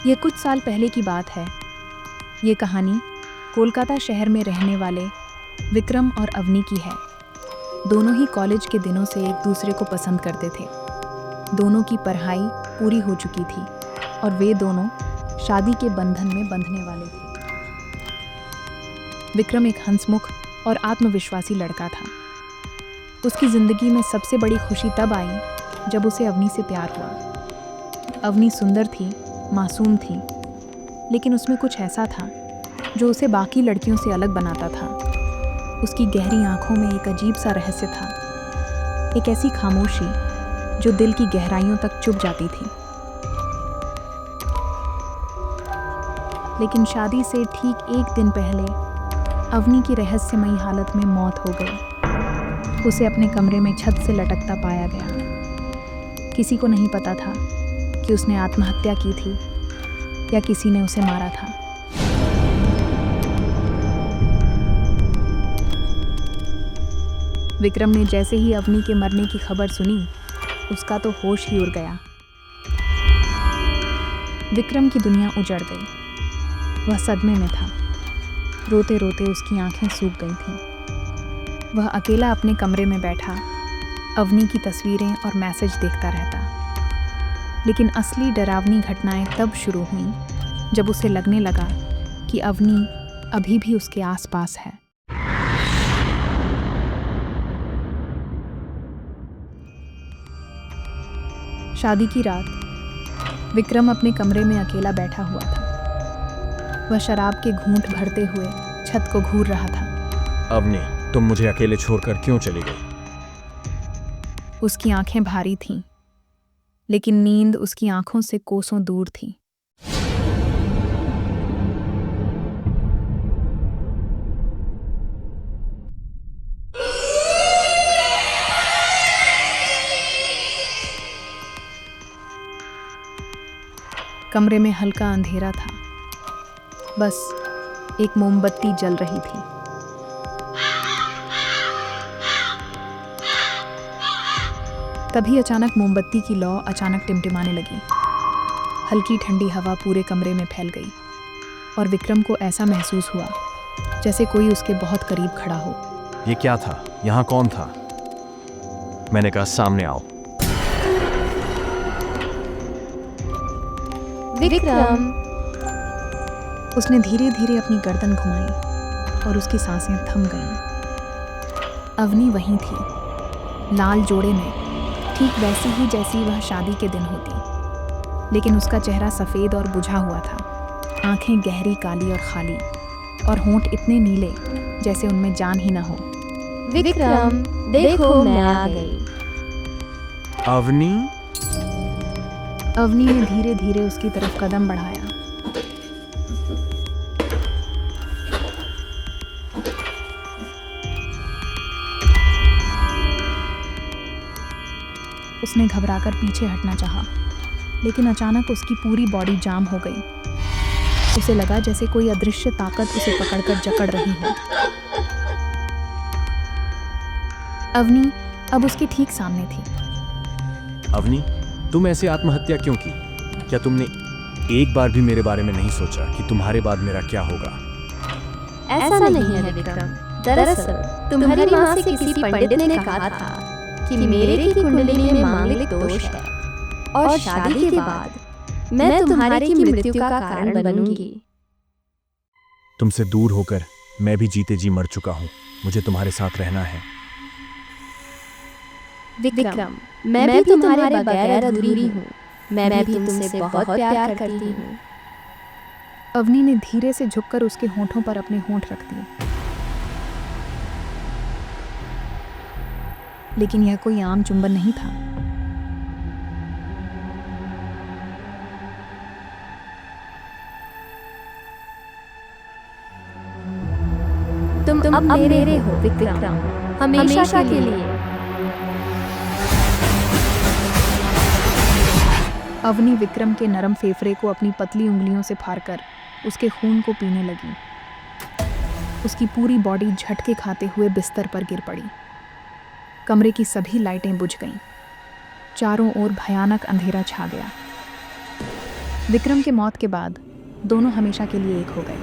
ये कुछ साल पहले की बात है। ये कहानी कोलकाता शहर में रहने वाले विक्रम और अवनी की है। दोनों ही कॉलेज के दिनों से एक दूसरे को पसंद करते थे। दोनों की पढ़ाई पूरी हो चुकी थी और वे दोनों शादी के बंधन में बंधने वाले थे। विक्रम एक हंसमुख और आत्मविश्वासी लड़का था। उसकी जिंदगी में सबसे बड़ी खुशी तब आई जब उसे अवनी से प्यार हुआ। अवनी सुंदर थी, मासूम थी, लेकिन उसमें कुछ ऐसा था जो उसे बाकी लड़कियों से अलग बनाता था। उसकी गहरी आंखों में एक अजीब सा रहस्य था, एक ऐसी खामोशी जो दिल की गहराइयों तक चुभ जाती थी। लेकिन शादी से ठीक एक दिन पहले अवनी की रहस्यमयी हालत में मौत हो गई। उसे अपने कमरे में छत से लटकता पाया गया। किसी को नहीं पता था कि उसने आत्महत्या की थी या किसी ने उसे मारा था। विक्रम ने जैसे ही अवनी के मरने की खबर सुनी, उसका तो होश ही उड़ गया। विक्रम की दुनिया उजड़ गई। वह सदमे में था। रोते रोते उसकी आंखें सूख गई थीं। वह अकेला अपने कमरे में बैठा अवनी की तस्वीरें और मैसेज देखता रहता। लेकिन असली डरावनी घटनाएं तब शुरू हुईं जब उसे लगने लगा कि अवनी अभी भी उसके आसपास है। शादी की रात विक्रम अपने कमरे में अकेला बैठा हुआ था। वह शराब के घूंट भरते हुए छत को घूर रहा था। अवनी, तुम मुझे अकेले छोड़कर क्यों चली गई? उसकी आंखें भारी थीं, लेकिन नींद उसकी आंखों से कोसों दूर थी। कमरे में हल्का अंधेरा था। बस एक मोमबत्ती जल रही थी। तभी अचानक मोमबत्ती की लौ अचानक टिमटिमाने लगी। हल्की ठंडी हवा पूरे कमरे में फैल गई और विक्रम को ऐसा महसूस हुआ जैसे कोई उसके बहुत करीब खड़ा हो। ये क्या था? यहाँ कौन था? मैंने कहा सामने आओ। विक्रम। उसने धीरे धीरे अपनी गर्दन घुमाई और उसकी सांसें थम गईं। अवनी वहीं थी, लाल जोड़े में, ठीक वैसी ही जैसी वह शादी के दिन होती। लेकिन उसका चेहरा सफ़ेद और बुझा हुआ था। आंखें गहरी काली और खाली, और होंठ इतने नीले जैसे उनमें जान ही न हो। विक्रम, देखो मैं आ गई। अवनी? अवनी ने धीरे धीरे उसकी तरफ कदम बढ़ाया। उसने घबराकर पीछे हटना चाहा, लेकिन अचानक उसकी पूरी बॉडी जाम हो गई। उसे लगा जैसे कोई अदृश्य ताकत उसे पकड़कर जकड़ रही हो। अवनी अब उसके ठीक सामने थी। अवनी, तुम ऐसे आत्महत्या क्यों की? क्या तुमने एक बार भी मेरे बारे में नहीं सोचा कि तुम्हारे बाद मेरा क्या होगा? ऐसा नहीं है विक्रम। दरअसल तुम्हारी माँ से किसी पंडित ने कहा था कि मेरे की कुंडली में मांगलिक दोष है और शादी के बाद मैं तुम्हारे की मृत्यु का कारण बनूंगी। तुमसे दूर होकर मैं भी जीते जी मर चुका हूँ। मुझे तुम्हारे साथ रहना है। विक्रम, मैं भी तुम्हारे बगैर अधूरी हूँ। मैं भी तुमसे बहुत प्यार करती हूँ। अवनी ने धीरे से झुककर उसके होंठों पर अपने होंठ रख दिए। लेकिन यह कोई आम चुंबन नहीं था। तुम अब मेरे हो विक्रम, हमेशा के लिए। अवनी विक्रम के नरम फेफड़े को अपनी पतली उंगलियों से फाड़कर उसके खून को पीने लगी। उसकी पूरी बॉडी झटके खाते हुए बिस्तर पर गिर पड़ी। कमरे की सभी लाइटें बुझ गईं। चारों ओर भयानक अंधेरा छा गया। विक्रम के मौत के बाद दोनों हमेशा के लिए एक हो गए।